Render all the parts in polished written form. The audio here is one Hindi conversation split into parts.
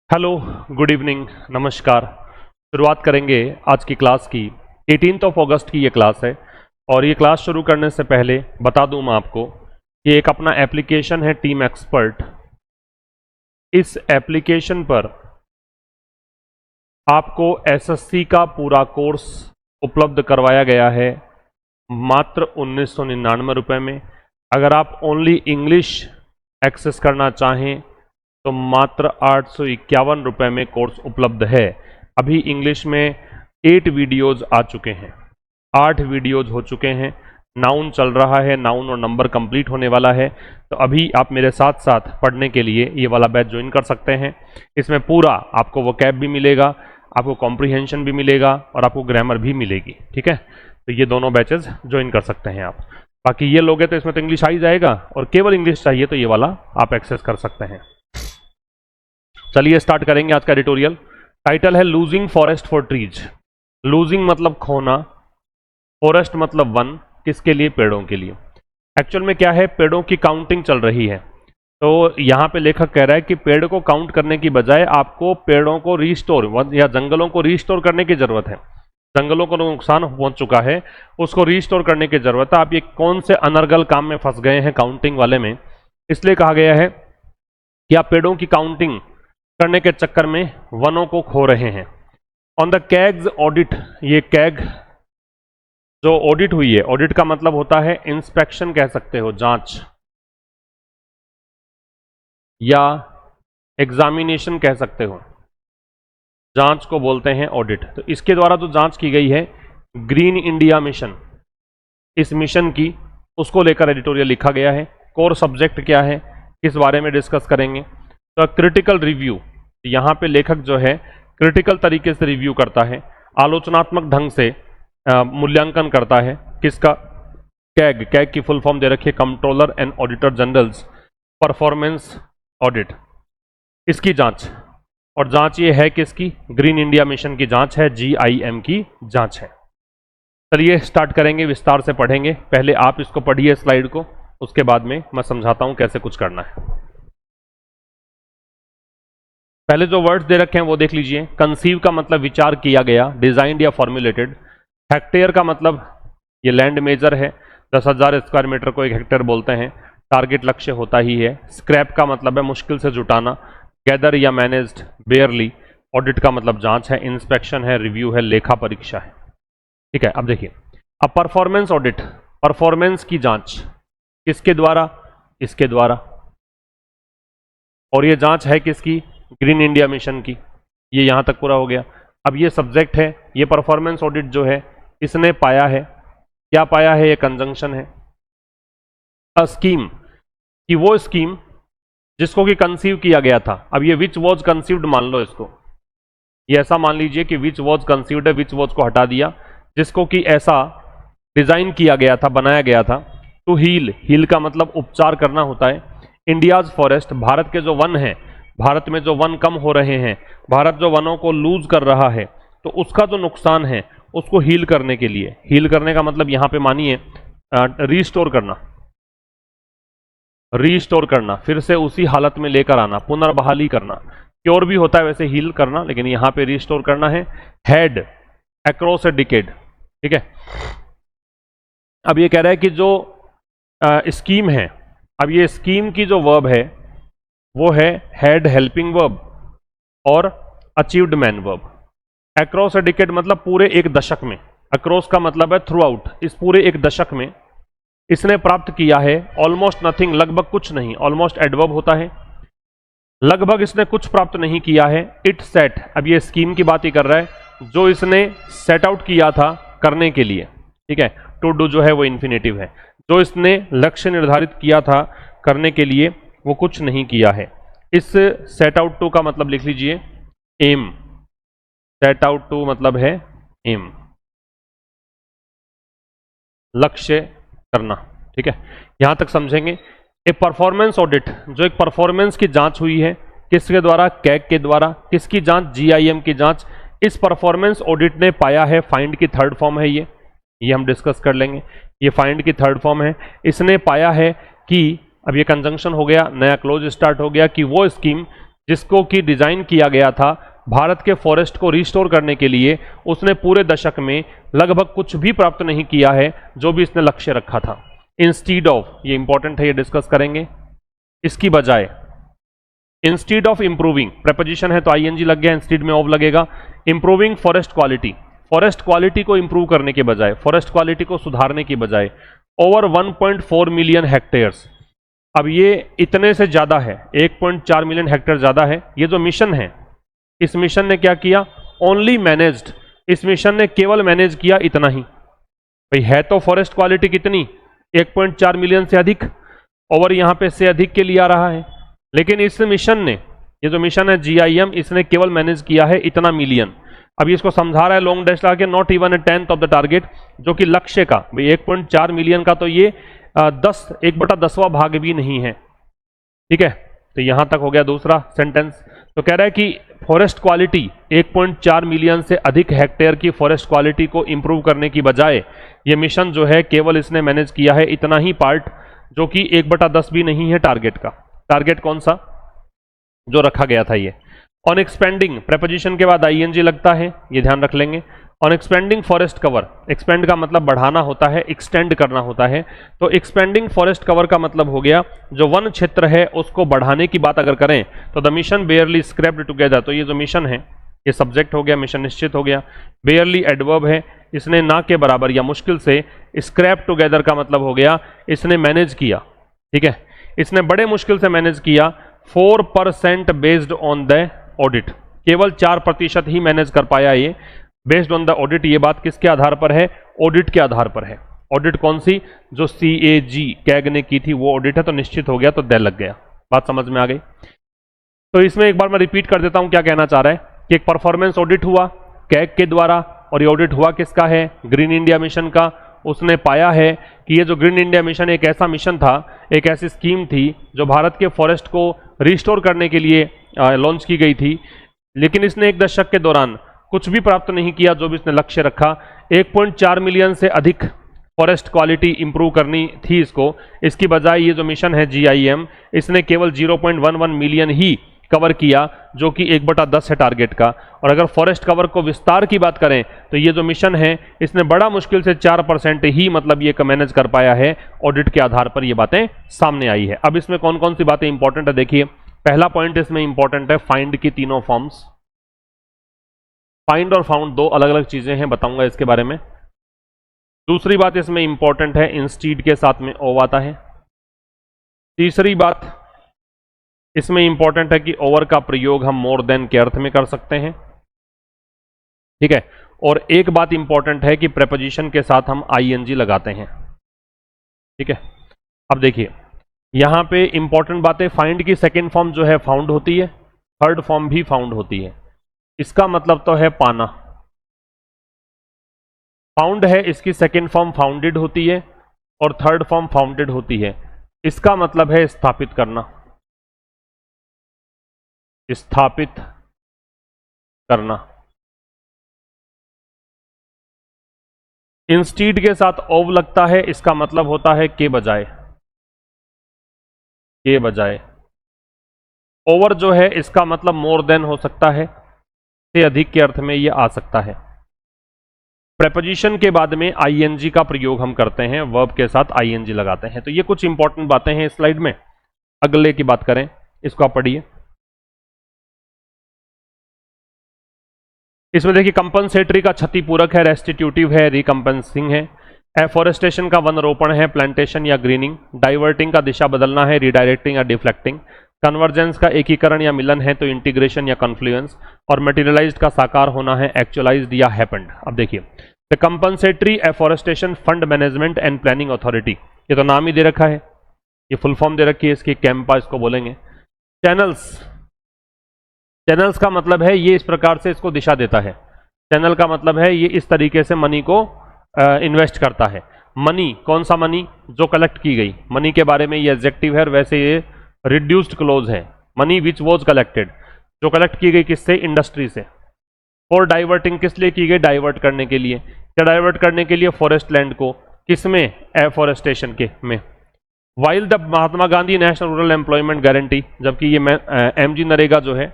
हेलो, गुड इवनिंग, नमस्कार। शुरुआत करेंगे आज की क्लास की। 18 अगस्त की ये क्लास है और ये क्लास शुरू करने से पहले बता दूं मैं आपको कि एक अपना एप्लीकेशन है टीम एक्सपर्ट। इस एप्लीकेशन पर आपको एसएससी का पूरा कोर्स उपलब्ध करवाया गया है मात्र 1999 रुपये में। अगर आप ओनली इंग्लिश एक्सेस करना चाहें तो मात्र 851 रुपये में कोर्स उपलब्ध है। अभी इंग्लिश में 8 वीडियोज़ आ चुके हैं, 8 वीडियोज़ हो चुके हैं। नाउन चल रहा है, नाउन और नंबर कंप्लीट होने वाला है। तो अभी आप मेरे साथ साथ पढ़ने के लिए ये वाला बैच ज्वाइन कर सकते हैं। इसमें पूरा आपको वोकैब भी मिलेगा, आपको कॉम्प्रिहेंशन भी मिलेगा और आपको ग्रामर भी मिलेगी। ठीक है, तो ये दोनों बैचेस ज्वाइन कर सकते हैं आप। बाकी ये लोगे तो इसमें तो इंग्लिश आ ही जाएगा और केवल इंग्लिश चाहिए तो ये वाला आप एक्सेस कर सकते हैं। चलिए स्टार्ट करेंगे आज का एडिटोरियल। टाइटल है losing forest for trees. Losing मतलब खोना, फॉरेस्ट मतलब वन, किसके लिए? पेड़ों के लिए। एक्चुअल में क्या है, पेड़ों की काउंटिंग चल रही है। तो यहाँ पे लेखक कह रहा है कि पेड़ को काउंट करने की बजाय आपको पेड़ों को रिस्टोर या जंगलों को रिस्टोर करने की जरूरत है। जंगलों को नुकसान पहुंच चुका है, उसको रिस्टोर करने की जरूरत है। आप ये कौन से अनर्गल काम में फंस गए हैं काउंटिंग वाले में? इसलिए कहा गया है कि आप पेड़ों की काउंटिंग करने के चक्कर में वनों को खो रहे हैं। ऑन द कैग्स ऑडिट, ये कैग जो ऑडिट हुई है, ऑडिट का मतलब होता है इंस्पेक्शन कह सकते हो, जांच या एग्जामिनेशन कह सकते हो, जांच को बोलते हैं ऑडिट। तो इसके द्वारा जो जांच की गई है ग्रीन इंडिया मिशन, इस मिशन की, उसको लेकर एडिटोरियल लिखा गया है। कोर सब्जेक्ट क्या है, किस बारे में डिस्कस करेंगे? तो क्रिटिकल रिव्यू, यहाँ पे लेखक जो है क्रिटिकल तरीके से रिव्यू करता है, आलोचनात्मक ढंग से मूल्यांकन करता है। किसका? कैग। कैग की फुल फॉर्म दे रखी है controller and auditor generals performance audit. इसकी जांच, और जांच ये है किसकी? ग्रीन इंडिया मिशन की जांच है, GIM की जांच है। चलिए स्टार्ट करेंगे, विस्तार से पढ़ेंगे। पहले आप इसको पढ़िए स्लाइड को, उसके बाद में मैं समझाता हूं कैसे कुछ करना है। पहले जो वर्ड्स दे रखे हैं वो देख लीजिए। कंसीव का मतलब विचार किया गया, डिजाइंड या फॉर्मुलेटेड। हेक्टेयर का मतलब ये लैंड मेजर है, 10,000 स्क्वायर मीटर को 1 हेक्टेयर बोलते हैं। टारगेट लक्ष्य होता ही है। स्क्रैप का मतलब है मुश्किल से जुटाना। गैदर या मैनेज्ड, बेयरली। ऑडिट का मतलब जांच है, इंस्पेक्शन है, रिव्यू है, लेखा परीक्षा है। ठीक है, अब देखिए, अब परफॉर्मेंस ऑडिट, परफॉर्मेंस की जांच किसके द्वारा? इसके द्वारा। और ये जांच है किसकी? ग्रीन इंडिया मिशन की। ये यहां तक पूरा हो गया। अब ये सब्जेक्ट है, ये परफॉर्मेंस ऑडिट जो है इसने पाया है, क्या पाया है? ये कंजंक्शन है। अ स्कीम, कि वो स्कीम जिसको कि कंसीव किया गया था। अब ये विच वॉज कंसीव्ड मान लो इसको, ये ऐसा मान लीजिए कि विच वॉज कंसीव्ड है, विच वॉज को हटा दिया, जिसको कि ऐसा डिजाइन किया गया था, बनाया गया था। टू हील, हील का मतलब उपचार करना होता है। इंडियाज फॉरेस्ट, भारत के जो वन हैं, भारत में जो वन कम हो रहे हैं, भारत जो वनों को लूज कर रहा है, तो उसका जो नुकसान है उसको हील करने के लिए, हील करने का मतलब यहां पे मानिए रीस्टोर करना, रीस्टोर करना, फिर से उसी हालत में लेकर आना, पुनर्बहाली करना। क्योर भी होता है वैसे हील करना, लेकिन यहां पे रीस्टोर करना है। Head, across a decade. ठीक है, अब ये कह रहा है कि जो स्कीम है, अब ये स्कीम की जो वर्ब है वो है हैड हेल्पिंग वर्ब और achieved man verb. Across a decade मतलब पूरे एक दशक में, अक्रॉस का मतलब है थ्रू आउट, इस पूरे एक दशक में इसने प्राप्त किया है ऑलमोस्ट नथिंग, लगभग कुछ नहीं। ऑलमोस्ट एडवर्ब होता है, लगभग इसने कुछ प्राप्त नहीं किया है। इट सेट, अब ये स्कीम की बात ही कर रहा है, जो इसने सेट आउट किया था करने के लिए। ठीक है, टू डू जो है वो इन्फिनेटिव है, जो इसने लक्ष्य निर्धारित किया था करने के लिए वो कुछ नहीं किया है। इस सेट आउट टू का मतलब लिख लीजिए एम, सेट आउट टू मतलब है एम, लक्ष्य करना। ठीक है, यहां तक समझेंगे। ए परफॉर्मेंस ऑडिट, जो एक परफॉर्मेंस की जांच हुई है, किसके द्वारा? कैग के द्वारा। किसकी जांच? GIM की जांच। इस परफॉर्मेंस ऑडिट ने पाया है, फाइंड की थर्ड फॉर्म है ये हम डिस्कस कर लेंगे। ये फाइंड की थर्ड फॉर्म है। इसने पाया है कि, अब ये कंजंक्शन हो गया, नया क्लोज स्टार्ट हो गया, कि वो स्कीम जिसको कि डिजाइन किया गया था भारत के फॉरेस्ट को रिस्टोर करने के लिए, उसने पूरे दशक में लगभग कुछ भी प्राप्त नहीं किया है जो भी इसने लक्ष्य रखा था। इंस्टीड ऑफ, ये इंपॉर्टेंट है, ये डिस्कस करेंगे। इसकी बजाय इंस्टीड ऑफ इंप्रूविंग, प्रेपोजिशन है तो आईएनजी लग गया, इंस्टीड में ऑफ लगेगा। Improving forest quality, forest quality को इंप्रूव करने के बजाय, फॉरेस्ट क्वालिटी को सुधारने की बजाय ओवर 1.4 मिलियन हेक्टेयर्स, अब ये इतने से ज्यादा है, 1.4 मिलियन हेक्टेयर ज्यादा है। ये जो मिशन है, इस मिशन ने क्या किया, ओनली मैनेज्ड, इस मिशन ने केवल मैनेज किया इतना ही। भाई है तो फॉरेस्ट क्वालिटी कितनी, 1.4 मिलियन से अधिक, ओवर यहां पे से अधिक के लिए आ रहा है, लेकिन इस मिशन ने, ये जो मिशन है GIM, इसने केवल मैनेज किया है इतना मिलियन। अभी इसको समझा रहा है लॉन्ग डैश लगा के, not even 1/10 of the target, जो कि लक्ष्य का, भाई 1.4 मिलियन का तो ये 1/10वां भाग भी नहीं है। ठीक है, तो यहां तक हो गया दूसरा सेंटेंस। तो कह रहा है कि फॉरेस्ट क्वालिटी 1.4 मिलियन से अधिक हेक्टेयर की फॉरेस्ट क्वालिटी को इंप्रूव करने की बजाय ये मिशन जो है केवल इसने मैनेज किया है इतना ही पार्ट, जो कि 1/10 भी नहीं है टारगेट का। टारगेट कौन सा जो रखा गया था ये। ऑन एक्सपेंडिंग, प्रेपोजिशन के बाद आईएनजी लगता है, ये ध्यान रख लेंगे। On expanding forest cover, expand का मतलब बढ़ाना होता है, एक्सटेंड करना होता है, तो एक्सपेंडिंग फॉरेस्ट कवर का मतलब हो गया जो वन क्षेत्र है उसको बढ़ाने की बात अगर करें तो द मिशन बेयरली स्क्रैप्ड टुगेदर, तो ये जो मिशन है ये सब्जेक्ट हो गया, मिशन निश्चित हो गया। बेयरली एडवर्ब है, इसने ना के बराबर या मुश्किल से, स्क्रैप टुगेदर का मतलब हो गया इसने मैनेज किया। ठीक है, इसने बड़े मुश्किल से मैनेज किया। 4% बेस्ड ऑन द ऑडिट, केवल 4% ही मैनेज कर पाया ये, बेस्ड ऑन द ऑडिट। ये बात किसके आधार पर है, ऑडिट के आधार पर है। ऑडिट कौन सी, जो CAG कैग ने की थी वो ऑडिट है, तो निश्चित हो गया, तो दे लग गया। बात समझ में आ गई। तो इसमें एक बार मैं रिपीट कर देता हूं क्या कहना चाह रहा है, कि एक परफॉर्मेंस ऑडिट हुआ कैग के द्वारा, और ये ऑडिट हुआ किसका है, ग्रीन इंडिया मिशन का। उसने पाया है कि ये जो ग्रीन इंडिया मिशन एक ऐसा मिशन था, एक ऐसी स्कीम थी जो भारत के फॉरेस्ट को रिस्टोर करने के लिए लॉन्च की गई थी, लेकिन इसने एक दशक के दौरान कुछ भी प्राप्त नहीं किया जो भी इसने लक्ष्य रखा। 1.4 मिलियन से अधिक फॉरेस्ट क्वालिटी इंप्रूव करनी थी इसको, इसकी बजाय ये जो मिशन है GIM, इसने केवल 0.11 मिलियन ही कवर किया, जो कि 1/10 है टारगेट का। और अगर फॉरेस्ट कवर को विस्तार की बात करें तो ये जो मिशन है इसने बड़ा मुश्किल से 4% ही मतलब ये मैनेज कर पाया है। ऑडिट के आधार पर ये बातें सामने आई है। अब इसमें कौन कौन सी बातें इंपॉर्टेंट है देखिए। पहला पॉइंट इसमें इंपॉर्टेंट है फाइंड की तीनों फॉर्म्स। फाइंड और फाउंड दो अलग अलग चीजें हैं, बताऊंगा इसके बारे में। दूसरी बात इसमें इंपॉर्टेंट है, इंस्टीड के साथ में ओव आता है। तीसरी बात इसमें इंपॉर्टेंट है कि ओवर का प्रयोग हम मोर देन के अर्थ में कर सकते हैं। ठीक है, और एक बात इंपॉर्टेंट है कि प्रेपोजिशन के साथ हम ING लगाते हैं। ठीक है, अब देखिए यहां पे इंपॉर्टेंट बातें, फाइंड की सेकेंड फॉर्म जो है फाउंड होती है, थर्ड फॉर्म भी फाउंड होती है। इसका मतलब तो है पाना। फाउंड है, इसकी सेकेंड फॉर्म फाउंडेड होती है और थर्ड फॉर्म फाउंडेड होती है। इसका मतलब है स्थापित करना, स्थापित करना। इंस्टीड के साथ ओव लगता है, इसका मतलब होता है के बजाय, के बजाय। ओवर जो है इसका मतलब मोर देन हो सकता है, से अधिक के अर्थ में यह आ सकता है। प्रेपोजिशन के बाद में ING का प्रयोग हम करते हैं, वर्ब के साथ ING लगाते हैं। तो ये कुछ इंपॉर्टेंट बातें हैं इस स्लाइड में। अगले की बात करें, इसको आप पढ़िए। इसमें देखिए कंपनसेटरी का क्षतिपूरक है, रेस्टिट्यूटिव है, रिकम्पेंसिंग है। एफॉरेस्टेशन का वन रोपण है, प्लांटेशन या ग्रीनिंग। डाइवर्टिंग का दिशा बदलना है, रिडायरेक्टिंग या डिफ्लेक्टिंग। कन्वर्जेंस का एकीकरण या मिलन है, तो इंटीग्रेशन या कन्फ्लुएंस। और मटेरियलाइज्ड का साकार होना है, एक्चुअलाइज्ड या हैपेंड। अब देखिए the compensatory afforestation fund management and planning authority, ये तो नाम ही दे रखा है, ये फुल फॉर्म दे रखी है इसकी, कैंपा इसको बोलेंगे। चैनल्स, चैनल्स का मतलब है ये इस प्रकार से इसको दिशा देता है। चैनल का मतलब है ये इस तरीके से मनी को इन्वेस्ट करता है। मनी, कौन सा मनी, जो कलेक्ट की गई। मनी के बारे में ये एडजेक्टिव है, और वैसे ये रिड्यूस्ड क्लोज है। मनी विच वॉज कलेक्टेड, जो कलेक्ट की गई किससे, इंडस्ट्री से। फॉर डाइवर्टिंग, किस लिए की गई, डाइवर्ट करने के लिए। क्या डाइवर्ट करने के लिए, फॉरेस्ट लैंड को, किसमें, एफॉरेस्टेशन के में। While the Mahatma Gandhi national rural employment guarantee, जबकि ये MG नरेगा जो है,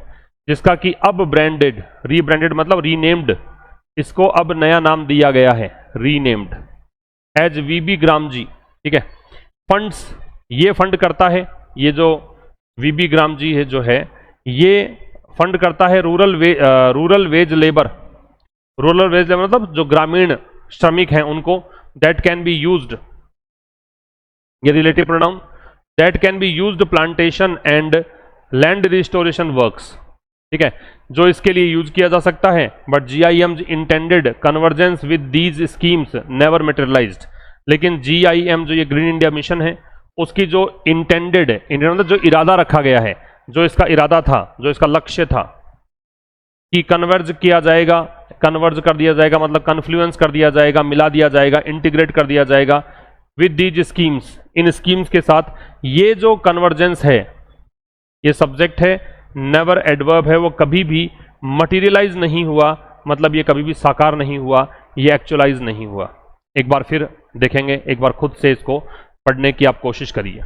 जिसका कि अब ब्रांडेड, रीब्रांडेड मतलब रीनेम्ड, इसको अब नया नाम दिया गया है, रीनेम्ड एज VB ग्राम जी। ठीक है, फंड्स ये फंड करता है, ये जो VB ग्राम जी है जो है, ये फंड करता है rural veg labour. Rural veg labour मतलब जो ग्रामीण श्रमिक हैं उनको, दैट कैन बी यूज्ड, ये relative pronoun, that can be used plantation and land restoration works. ठीक है, जो इसके लिए यूज किया जा सकता है, but GIM intended convergence with these schemes never materialised. लेकिन GIM जो ये ग्रीन इंडिया मिशन है, उसकी जो इंटेंडेड मतलब जो इरादा रखा गया है, जो इसका इरादा था, जो इसका लक्ष्य था कि कन्वर्ज किया जाएगा, कन्वर्ज कर दिया जाएगा मतलब कन्फ्लुएंस कर दिया जाएगा, मिला दिया जाएगा, इंटीग्रेट कर दिया जाएगा with these schemes, in schemes के साथ। ये जो कन्वर्जेंस है, ये सब्जेक्ट है, नेवर एडवर्ब है, वो कभी भी मटेरियलाइज नहीं हुआ, मतलब ये कभी भी साकार नहीं हुआ, ये एक्चुअलाइज नहीं हुआ। एक बार फिर देखेंगे, एक बार खुद से इसको पढ़ने की आप कोशिश करिए।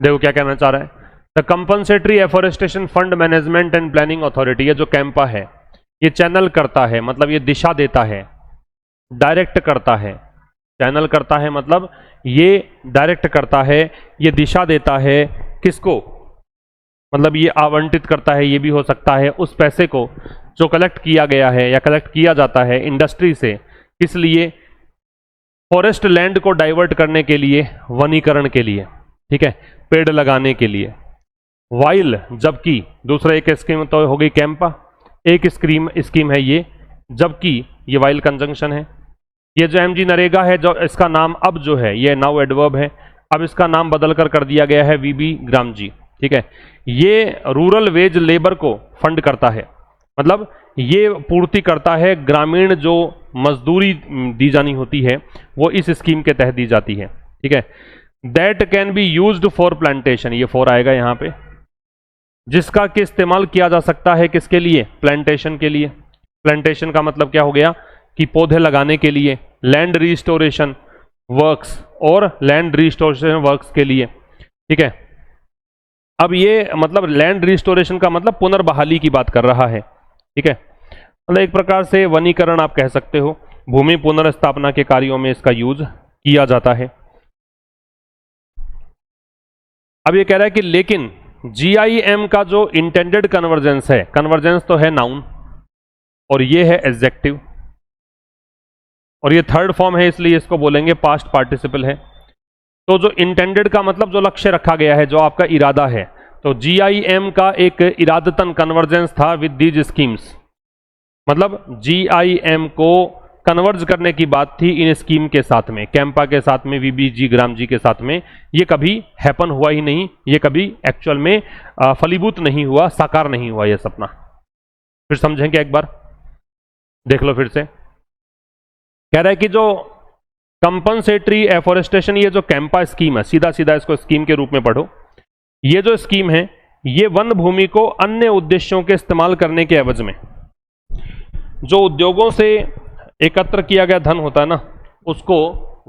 देखो क्या कहना चाह रहा है, the compensatory afforestation fund management and planning authority, ये जो कैंपा है, ये चैनल करता है, मतलब ये दिशा देता है, डायरेक्ट करता है। चैनल करता है मतलब ये डायरेक्ट करता है, ये दिशा देता है, किसको, मतलब ये आवंटित करता है, ये भी हो सकता है, उस पैसे को जो कलेक्ट किया गया है या कलेक्ट किया जाता है इंडस्ट्री से, इसलिए फॉरेस्ट लैंड को डाइवर्ट करने के लिए, वनीकरण के लिए, ठीक है, पेड़ लगाने के लिए। वाइल जबकि, दूसरा एक स्कीम तो हो गई कैंपा, एक स्कीम है ये, जबकि ये वाइल कंजंक्शन है। ये जो MG नरेगा है, जो इसका नाम अब जो है ये नाउ एडवर्ब है, अब इसका नाम बदलकर कर दिया गया है VB ग्राम जी। ठीक है, ये रूरल वेज लेबर को फंड करता है, मतलब ये पूर्ति करता है, ग्रामीण जो मजदूरी दी जानी होती है वो इस स्कीम के तहत दी जाती है। ठीक है, that can be used for plantation, ये फॉर आएगा यहाँ पे, जिसका कि इस्तेमाल किया जा सकता है किसके लिए, प्लांटेशन के लिए। प्लांटेशन का मतलब क्या हो गया कि पौधे लगाने के लिए, लैंड रिस्टोरेशन वर्क्स और लैंड रिस्टोरेशन वर्क्स के लिए। ठीक है, अब ये मतलब लैंड रिस्टोरेशन का मतलब पुनर्बहाली की बात कर रहा है। ठीक है, मतलब एक प्रकार से वनीकरण आप कह सकते हो, भूमि पुनर्स्थापना के कार्यों में इसका यूज किया जाता है। अब ये कह रहा है कि लेकिन GIM का जो इंटेंडेड कन्वर्जेंस है, कन्वर्जेंस तो है नाउन और ये है एडजेक्टिव, और ये थर्ड फॉर्म है इसलिए इसको बोलेंगे पास्ट पार्टिसिपल है। तो जो इंटेंडेड का मतलब जो लक्ष्य रखा गया है, जो आपका इरादा है, तो GIM का एक इरादतन कन्वर्जेंस था विद दीज स्कीम्स, मतलब GIM को कन्वर्ज करने की बात थी इन स्कीम के साथ में, कैंपा के साथ में, VB ग्राम जी के साथ में। ये कभी हैपन हुआ ही नहीं, ये कभी एक्चुअल में फलीभूत नहीं हुआ, साकार नहीं हुआ ये सपना। फिर समझेंगे, एक बार देख लो फिर से। कह रहा है कि जो कंपनसेटरी एफोरेस्टेशन, ये जो कैंपा स्कीम है, सीधा सीधा इसको स्कीम के रूप में पढ़ो, ये जो स्कीम है ये वन भूमि को अन्य उद्देश्यों के इस्तेमाल करने के एवज में, जो उद्योगों से एकत्र किया गया धन होता है ना, उसको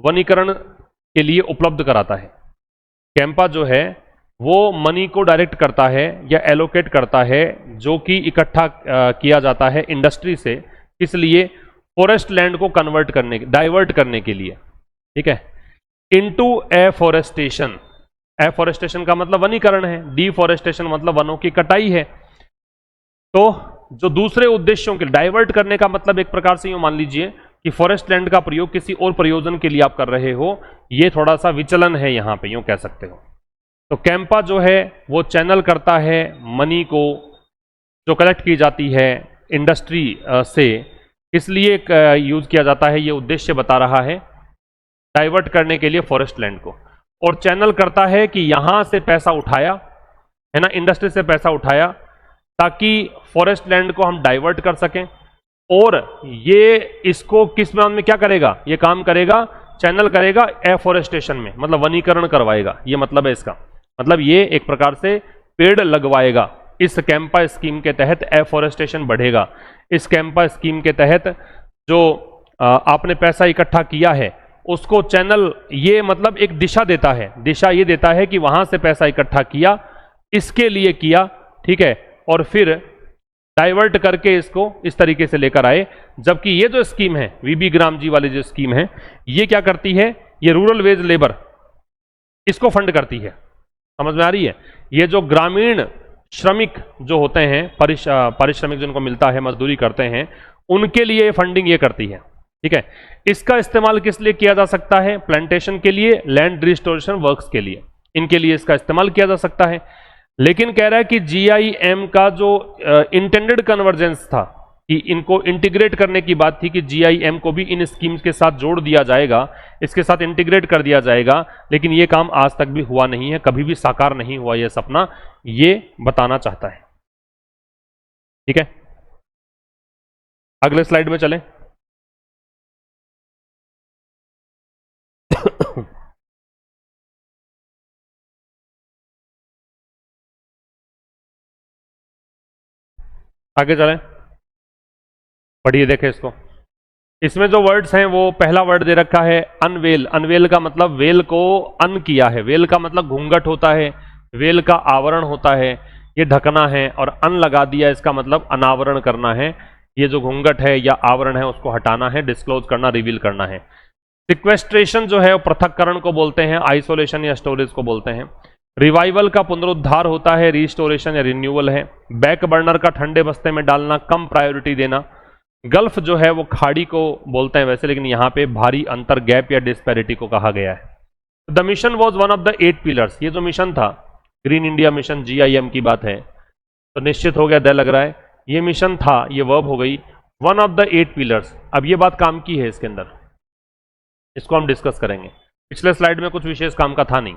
वनीकरण के लिए उपलब्ध कराता है। कैंपा जो है वो मनी को डायरेक्ट करता है या एलोकेट करता है, जो कि इकट्ठा किया जाता है इंडस्ट्री से, इसलिए फॉरेस्ट लैंड को कन्वर्ट करने, डाइवर्ट करने के लिए। ठीक है, इनटू एफोरेस्टेशन, एफोरेस्टेशन का मतलब वनीकरण है, डिफोरेस्टेशन मतलब वनों की कटाई है। तो जो दूसरे उद्देश्यों के डाइवर्ट करने का मतलब एक प्रकार से यूं मान लीजिए कि फॉरेस्ट लैंड का प्रयोग किसी और प्रयोजन के लिए आप कर रहे हो, ये थोड़ा सा विचलन है यहां पे, यूं कह सकते हो। तो कैंपा जो है वो चैनल करता है मनी को जो कलेक्ट की जाती है इंडस्ट्री से, इसलिए यूज किया जाता है, ये उद्देश्य बता रहा है डाइवर्ट करने के लिए फॉरेस्ट लैंड को। और चैनल करता है कि यहां से पैसा उठाया, है ना, इंडस्ट्री से पैसा उठाया ताकि फॉरेस्ट लैंड को हम डाइवर्ट कर सकें, और ये इसको किस में क्या करेगा, ये काम करेगा, चैनल करेगा एफॉरेस्टेशन में, मतलब वनीकरण करवाएगा। ये मतलब है इसका, मतलब ये एक प्रकार से पेड़ लगवाएगा। इस कैंपा स्कीम के तहत एफॉरेस्टेशन बढ़ेगा। इस कैंपा स्कीम के तहत जो आपने पैसा इकट्ठा किया है उसको चैनल, ये मतलब एक दिशा देता है, दिशा ये देता है कि वहां से पैसा इकट्ठा किया, इसके लिए किया, ठीक है, और फिर डाइवर्ट करके इसको इस तरीके से लेकर आए। जबकि ये जो स्कीम है, वीबी ग्राम जी वाली जो स्कीम है, ये क्या करती है, ये रूरल वेज लेबर इसको फंड करती है। समझ में आ रही है? ये जो ग्रामीण श्रमिक जो होते हैं, पारिश्रमिक जिनको मिलता है, मजदूरी करते हैं, उनके लिए फंडिंग ये करती है, ठीक है। इसका इस्तेमाल किस लिए किया जा सकता है? प्लांटेशन के लिए, लैंड रिस्टोरेशन वर्क्स के लिए, इनके लिए इसका इस्तेमाल किया जा सकता है। लेकिन कह रहा है कि जीआईएम का जो इंटेंडेड कन्वर्जेंस था, कि इनको इंटीग्रेट करने की बात थी, कि जीआईएम को भी इन स्कीम्स के साथ जोड़ दिया जाएगा, इसके साथ इंटीग्रेट कर दिया जाएगा, लेकिन ये काम आज तक भी हुआ नहीं है, कभी भी साकार नहीं हुआ ये सपना, ये बताना चाहता है, ठीक है। अगले स्लाइड में चलें। आगे चलें, पढ़िए, देखें इसको। इसमें जो वर्ड्स हैं, वो पहला वर्ड दे रखा है अनवेल। अनवेल का मतलब वेल को अन किया है। वेल का मतलब घूंघट होता है, वेल का आवरण होता है, ये ढकना है, और अन लगा दिया, इसका मतलब अनावरण करना है। ये जो घूंघट है या आवरण है उसको हटाना है, डिस्क्लोज करना, रिवील करना है। सिक्वेस्ट्रेशन जो है वो पृथक्करण को बोलते हैं, आइसोलेशन या स्टोरेज को बोलते हैं। रिवाइवल का पुनरुद्धार होता है, रिस्टोरेशन या रिन्यूअल है। बैक बर्नर का ठंडे बस्ते में डालना, कम प्रायोरिटी देना। गल्फ जो है वो खाड़ी को बोलते हैं वैसे, लेकिन यहाँ पे भारी अंतर, गैप या डिस्पैरिटी को कहा गया है। The mission was one of the 8 pillars. ये जो मिशन था, ग्रीन इंडिया मिशन, जीआईएम की बात है, तो निश्चित हो गया, दे लग रहा है, ये मिशन था, ये वर्ब हो गई, वन ऑफ द 8 पिलर्स। अब ये बात काम की है इसके अंदर, इसको हम डिस्कस करेंगे। पिछले स्लाइड में कुछ विशेष काम का था नहीं।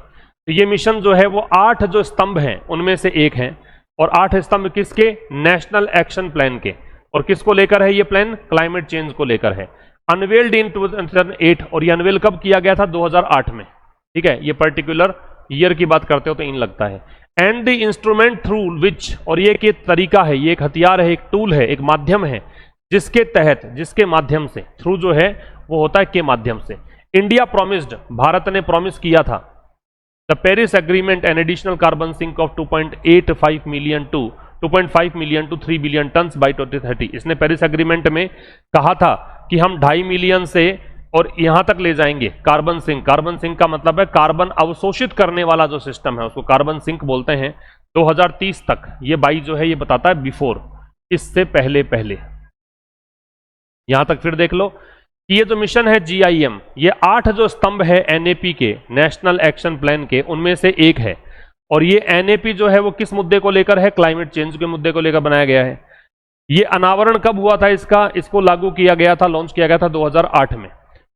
तो ये मिशन जो है वो 8 जो स्तंभ हैं उनमें से एक है, और 8 स्तंभ किसके? नेशनल एक्शन प्लान के। और किसको लेकर है ये प्लान? क्लाइमेट चेंज को लेकर है। अनवेल्ड इन 2008, और ये अनवेल कब किया गया था? 2008 में, ठीक है। ये पर्टिकुलर ईयर की बात करते हो तो इन लगता है। And the instrument through which, और ये एक तरीका है, ये एक हथियार है, एक टूल है, एक माध्यम है, जिसके तहत, जिसके माध्यम से, थ्रू जो है वो होता है के माध्यम से, इंडिया प्रोमिस्ड, भारत ने प्रॉमिस किया था, the Paris agreement an additional carbon sink of 2.85 million to 2.5 million to 3 billion ton by 2030। इसने पेरिस एग्रीमेंट में कहा था कि हम 2.5 मिलियन से और यहां तक ले जाएंगे कार्बन सिंक। कार्बन सिंक का मतलब है कार्बन अवशोषित करने वाला जो सिस्टम है, उसको कार्बन सिंक बोलते हैं, 2030 तक। ये बाई जो है ये बताता है बिफोर, इससे पहले पहले। यहां तक फिर देख लो कि ये जो मिशन है जीआईएम, ये 8 जो स्तंभ है एनएपी के, नेशनल एक्शन प्लान के, उनमें से एक है। और ये एनएपी जो है वो किस मुद्दे को लेकर है? क्लाइमेट चेंज के मुद्दे को लेकर बनाया गया है। ये अनावरण कब हुआ था इसका? इसको लागू किया गया था, लॉन्च किया गया था 2008 में।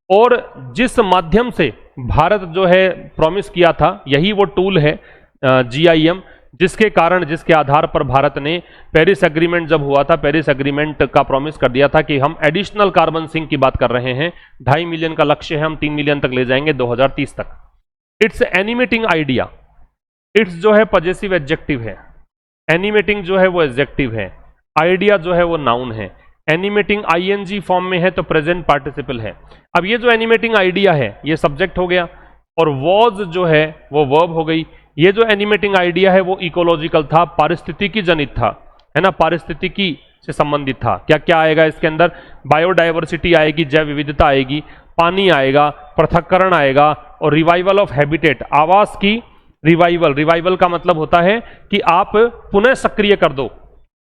और जिस माध्यम से भारत जो है प्रॉमिस किया था, यही वो टूल है जीआईएम, जिसके कारण, जिसके आधार पर भारत ने पेरिस एग्रीमेंट जब हुआ था, पेरिस एग्रीमेंट का प्रॉमिस कर दिया था कि हम एडिशनल कार्बन सिंक की बात कर रहे हैं, 2.5 मिलियन का लक्ष्य है, हम 3 मिलियन तक ले जाएंगे 2030 तक। इट्स एनिमेटिंग आइडिया, इट्स जो है पजेसिव एडजेक्टिव है, एनिमेटिंग जो है वो एडजेक्टिव है, आइडिया जो है वो नाउन है। एनिमेटिंग आईएनजी फॉर्म में है तो प्रेजेंट पार्टिसिपल है। अब ये जो एनिमेटिंग आइडिया है ये सब्जेक्ट हो गया, और वॉज जो है वो वर्ब हो गई। ये जो एनिमेटिंग आइडिया है वो इकोलॉजिकल था, पारिस्थितिकी जनित था, है ना, पारिस्थितिकी से संबंधित था। क्या क्या आएगा इसके अंदर? बायोडाइवर्सिटी आएगी, जैव विविधता आएगी, पानी आएगा, पृथक्करण आएगा, और रिवाइवल ऑफ हैबिटेट, आवास की रिवाइवल। रिवाइवल का मतलब होता है कि आप पुनः सक्रिय कर दो,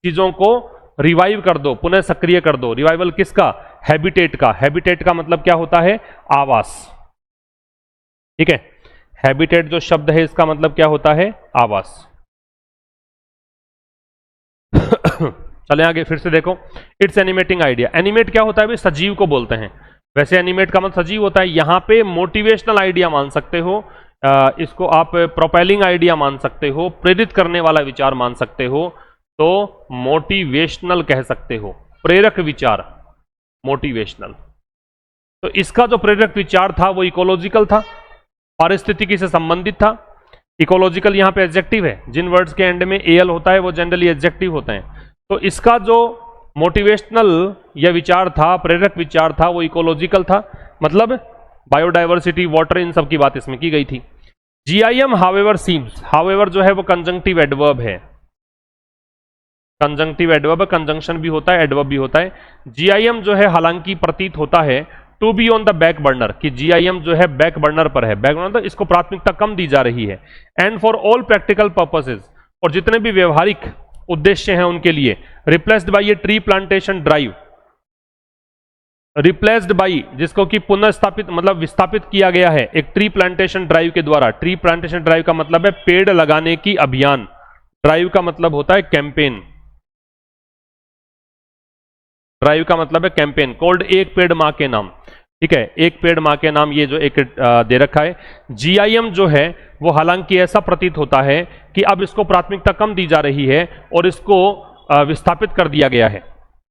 चीजों को रिवाइव कर दो, पुनः सक्रिय कर दो। रिवाइवल किसका? हैबिटेट का। हैबिटेट का मतलब क्या होता है? आवास, ठीक है। हैबिटेट जो शब्द है इसका मतलब क्या होता है? आवास। चले आगे फिर से देखो, इट्स एनिमेटिंग आइडिया। एनिमेट क्या होता है भाई? सजीव को बोलते हैं। वैसे एनिमेट का मतलब सजीव होता है, यहां पे मोटिवेशनल आइडिया मान सकते हो, इसको आप प्रोपेलिंग आइडिया मान सकते हो, प्रेरित करने वाला विचार मान सकते हो, तो मोटिवेशनल कह सकते हो, प्रेरक विचार, मोटिवेशनल। तो इसका जो प्रेरक विचार था वो इकोलॉजिकल था, पारिस्थितिकी से संबंधित था। इकोलॉजिकल यहां पे एडजेक्टिव है, जिन वर्ड्स के एंड में एल होता है वो जनरली एडजेक्टिव होते हैं। तो इसका जो मोटिवेशनल यह विचार था, प्रेरक विचार था, वो इकोलॉजिकल था, मतलब बायोडाइवर्सिटी, वाटर, इन सब की बात इसमें की गई थी। जीआईएम हावेवर सीम्स, हावेवर जो है वो कंजंक्टिव एडवर्ब है, कंजंक्टिव एडवर्ब, कंजंक्शन भी होता है, एडवर्ब भी होता है। जीआईएम जो है हालांकि प्रतीत होता है to be on the back burner, कि जीआईएम जो है बैक बर्नर पर है, बैक बर्नर, इसको प्राथमिकता कम दी जा रही है। And for all practical purposes, और जितने भी व्यवहारिक उद्देश्य हैं उनके लिए, replaced by a tree plantation drive, replaced by, जिसको कि पुनर्स्थापित मतलब विस्थापित किया गया है एक ट्री प्लांटेशन ड्राइव के द्वारा। ट्री प्लांटेशन ड्राइव का मतलब है पेड़ लगाने की अभियान, ड्राइव का मतलब होता है कैंपेन, ड्राइव का मतलब है कैंपेन। कॉल्ड एक पेड़ मां के नाम, ठीक है, एक पेड़ मां के नाम, ये जो एक दे रखा है। जीआईएम जो है वो हालांकि ऐसा प्रतीत होता है कि अब इसको प्राथमिकता कम दी जा रही है और इसको विस्थापित कर दिया गया है,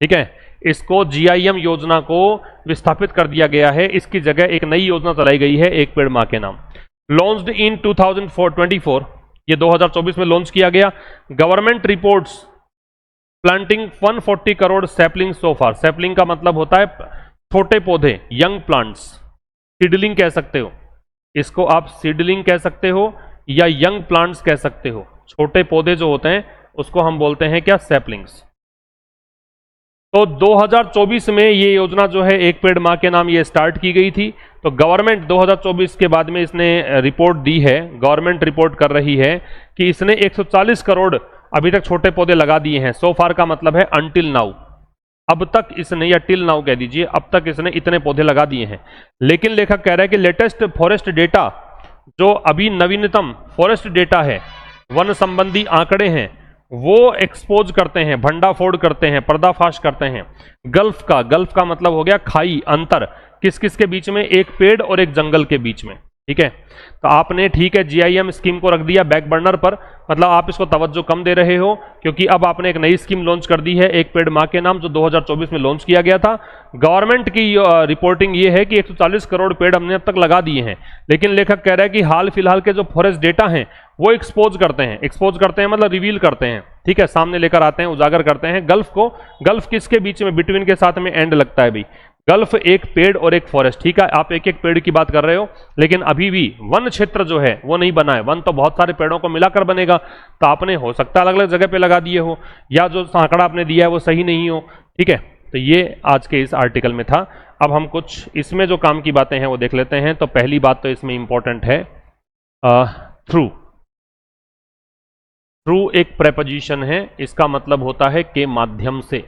ठीक है, इसको जीआईएम योजना को विस्थापित कर दिया गया है, इसकी जगह एक नई योजना चलाई गई है, एक पेड़ मां के नाम। लॉन्च्ड इन 2024, ये 2024 में लॉन्च किया गया। Government reports planting 140 crore sapling so far, sapling का मतलब होता है छोटे पौधे, यंग प्लांट्स, सीडलिंग कह सकते हो, इसको आप सीडलिंग कह सकते हो या यंग प्लांट्स कह सकते हो। छोटे पौधे जो होते हैं उसको हम बोलते हैं क्या, सैपलिंग्स। तो 2024 में ये योजना जो है एक पेड़ मां के नाम ये स्टार्ट की गई थी। तो गवर्नमेंट 2024 के बाद में इसने रिपोर्ट दी है, गवर्नमेंट रिपोर्ट कर रही है कि इसने 140 करोड़ अभी तक छोटे पौधे लगा दिए हैं। सो फार का मतलब है अनटिल नाउ, अब तक इसने, या टिल नाउ कह दीजिए, अब तक इसने इतने पौधे लगा दिए हैं। लेकिन लेखक कह रहा है कि लेटेस्ट फॉरेस्ट डेटा, जो अभी नवीनतम फॉरेस्ट डेटा है, वन संबंधी आंकड़े हैं, वो एक्सपोज करते हैं, भंडाफोड़ करते हैं, पर्दाफाश करते हैं गल्फ का मतलब हो गया खाई, अंतर, किस किस के बीच में, एक पेड़ और एक जंगल के बीच में, ठीक है। तो आपने, ठीक है, जीआईएम स्कीम को रख दिया बैक बर्नर पर, मतलब आप इसको तवज्जो कम दे रहे हो, क्योंकि अब आपने एक नई स्कीम लॉन्च कर दी है एक पेड़ मां के नाम, जो 2024 में लॉन्च किया गया था। गवर्नमेंट की रिपोर्टिंग ये है कि 140 करोड़ पेड़ हमने अब तक लगा दिए हैं। लेकिन लेखक कह रहा है कि हाल फिलहाल के जो फॉरेस्ट डेटा हैं वो एक्सपोज करते हैं मतलब रिवील करते हैं, ठीक है, सामने लेकर आते हैं, उजागर करते हैं गल्फ को। गल्फ किसके बीच में, बिटवीन के साथ में एंड लगता है भाई, गल्फ एक पेड़ और एक फॉरेस्ट, ठीक है। आप एक एक पेड़ की बात कर रहे हो, लेकिन अभी भी वन क्षेत्र जो है वो नहीं बना है। वन तो बहुत सारे पेड़ों को मिलाकर बनेगा, तो आपने हो सकता है अलग अलग जगह पे लगा दिए हो, या जो आंकड़ा आपने दिया है वो सही नहीं हो, ठीक है। तो ये आज के इस आर्टिकल में था। अब हम कुछ इसमें जो काम की बातें हैं वो देख लेते हैं। तो पहली बात तो इसमें इंपॉर्टेंट है, थ्रू। थ्रू एक प्रेपोजिशन है, इसका मतलब होता है के माध्यम से।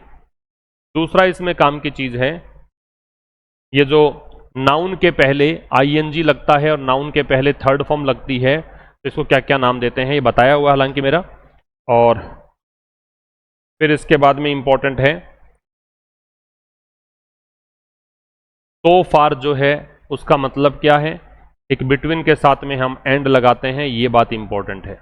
दूसरा इसमें काम की चीज है, ये जो नाउन के पहले आईएनजी लगता है और नाउन के पहले थर्ड फॉर्म लगती है, तो इसको क्या क्या नाम देते हैं ये बताया हुआ हालांकि मेरा। और फिर इसके बाद में इंपॉर्टेंट है तो फार जो है उसका मतलब क्या है, एक बिटवीन के साथ में हम एंड लगाते हैं, ये बात इंपॉर्टेंट है।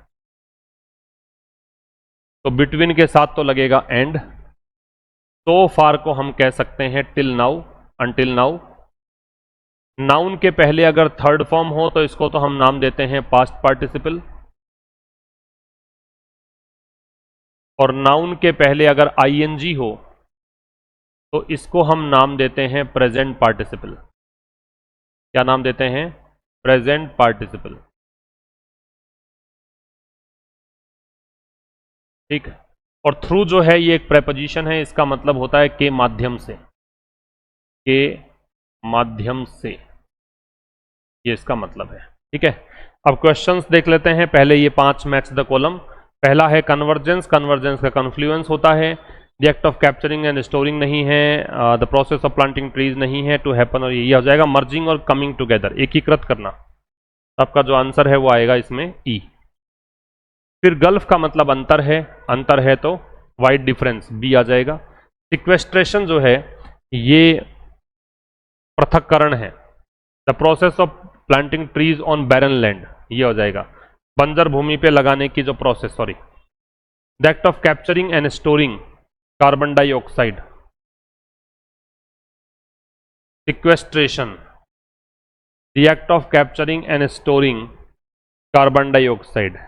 तो बिटवीन के साथ तो लगेगा एंड, तो फार को हम कह सकते हैं till now, until now. Noun के पहले अगर थर्ड फॉर्म हो तो इसको तो हम नाम देते हैं पास्ट पार्टिसिपल, और नाउन के पहले अगर आईएनजी हो तो इसको हम नाम देते हैं प्रेजेंट पार्टिसिपल। क्या नाम देते हैं, प्रेजेंट पार्टिसिपल, ठीक है। और थ्रू जो है ये एक प्रेपोजिशन है, इसका मतलब होता है के माध्यम से, के माध्यम से, ये इसका मतलब है, ठीक है। अब क्वेश्चंस देख लेते हैं। पहले ये 5 मैच द कॉलम। पहला है कन्वर्जेंस, कन्वर्जेंस का कन्फ्लुएंस होता है। The act of capturing and storing नहीं है, the process of planting trees नहीं है, टू हैपन, और ये हो जाएगा मर्जिंग और कमिंग टुगेदर, एकीकृत करना। आपका जो आंसर है वो आएगा इसमें ई। फिर गल्फ का मतलब अंतर है तो वाइड डिफरेंस, बी आ जाएगा। सिक्वेस्ट्रेशन जो है ये पृथक्करण है, the process of planting trees on barren land, ये हो जाएगा बंजर भूमि पे लगाने की जो process, sorry, the act of capturing and storing carbon dioxide, sequestration, the act of capturing and storing carbon dioxide,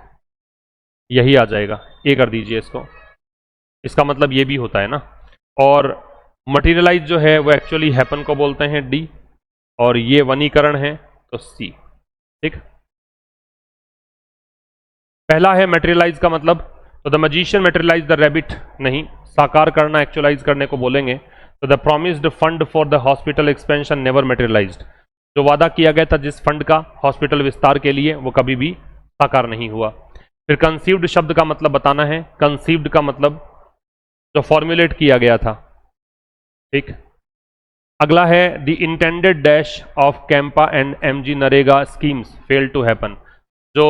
यही आ जाएगा। ये कर दीजिए इसको, इसका मतलब ये भी होता है ना। और मटेरियलाइज जो है वो एक्चुअली हैपन को बोलते हैं डी, और ये वनीकरण है तो सी। ठीक, पहला है मटेरियलाइज का मतलब, तो the magician materialise the rabbit, नहीं, साकार करना एक्चुअलाइज करने को बोलेंगे। तो the promised fund for the hospital expansion never materialised, जो वादा किया गया था जिस फंड का हॉस्पिटल विस्तार के लिए, वो कभी भी साकार नहीं हुआ। फिर कंसीव्ड शब्द का मतलब बताना है, कंसीव्ड का मतलब जो फॉर्मुलेट किया गया था। ठीक, अगला है the intended dash of CAMPA and MG NREGA schemes fail to happen, जो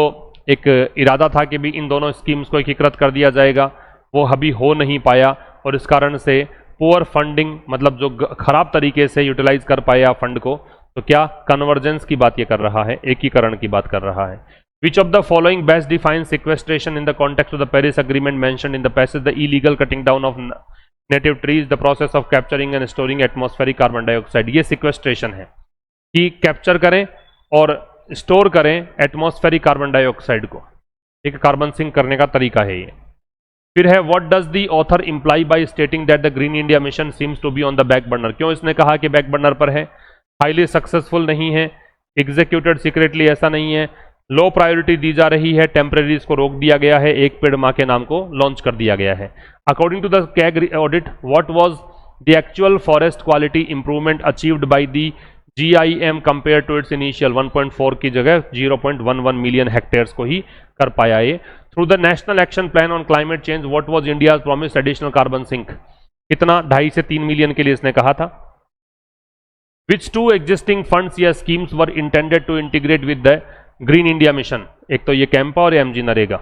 एक इरादा था कि भी इन दोनों स्कीम्स को एकीकृत कर दिया जाएगा, वो अभी हो नहीं पाया, और इस कारण से पुअर फंडिंग, मतलब जो खराब तरीके से यूटिलाइज कर पाया फंड को, तो क्या कन्वर्जेंस की बात ये कर रहा है, एकीकरण की बात कर रहा है। Which of the following best defines sequestration in the context of the Paris Agreement mentioned in the passage? The illegal cutting down of native trees, the process of capturing and storing atmospheric carbon dioxide. ये sequestration है कि कैप्चर करें और स्टोर करें एटमॉस्फेरिक कार्बन डाइऑक्साइड को, एक कार्बन सिंक करने का तरीका है ये। फिर है what does the author imply by stating that the green India mission seems to be on the back burner, क्यों इसने कहा कि बैक बर्नर पर है, हाईली सक्सेसफुल नहीं है, एग्जीक्यूटेड सीक्रेटली, ऐसा नहीं है, लो प्रायोरिटी दी जा रही है, टेम्परेरी इसको रोक दिया गया है, एक पेड़ मां के नाम को लॉन्च कर दिया गया है। According to the CAG audit, what was the actual forest quality improvement achieved by the GIM compare to its initial 1.4 की जगह 0.11 मिलियन हेक्टेयर्स को ही कर पाया ये। Through the national action plan on climate change, what was India promised additional carbon sink, कितना, 2.5 से 3 मिलियन के लिए इसने कहा था। विच टू एग्जिस्टिंग फंड्स या schemes were intended to integrate with the green India mission, एक तो ये कैंपा और एमजी नरेगा,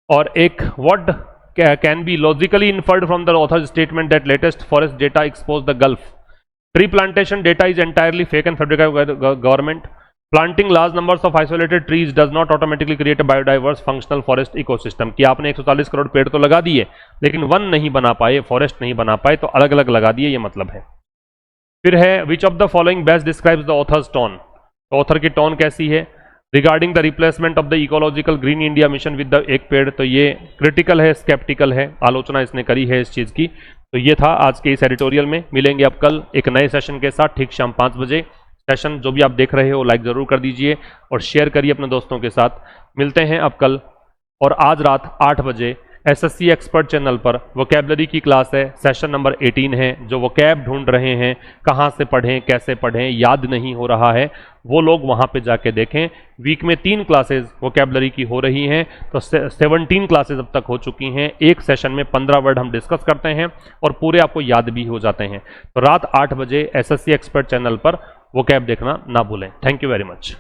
और एक what can be logically inferred from the author statement that latest forest data expose the gulf, tree plantation data is entirely fake and fabricated government, planting large numbers of isolated trees does not automatically create a biodiverse functional forest ecosystem, कि आपने 140 करोड़ पेड़ तो लगा दिए लेकिन वन नहीं बना पाए, फॉरेस्ट नहीं बना पाए, तो अलग अलग लगा दिए, ये मतलब है। फिर है which of the following best describes the author's tone, तो ऑथर की टोन कैसी है, regarding the replacement of the ecological green India mission with the एक पेड़, तो ये क्रिटिकल है, स्केप्टिकल है, आलोचना इसने करी है इस चीज की। तो ये था आज के इस एडिटोरियल में। मिलेंगे अब कल एक नए सेशन के साथ ठीक शाम 5 बजे। सेशन जो भी आप देख रहे हो लाइक जरूर कर दीजिए और शेयर करिए अपने दोस्तों के साथ। मिलते हैं अब कल, और आज रात 8 बजे SSC एक्सपर्ट चैनल पर वोकैबलरी की क्लास है, सेशन नंबर 18 है। जो वोकैब ढूंढ रहे हैं, कहाँ से पढ़ें, कैसे पढ़ें, याद नहीं हो रहा है, वो लोग वहाँ पे जाके देखें। वीक में 3 क्लासेस वोकैबलरी की हो रही हैं, तो 17 क्लासेस अब तक हो चुकी हैं। एक सेशन में 15 वर्ड हम डिस्कस करते हैं और पूरे आपको याद भी हो जाते हैं। तो रात 8 बजे SSC एक्सपर्ट चैनल पर वोकैब देखना ना भूलें। Thank you very much.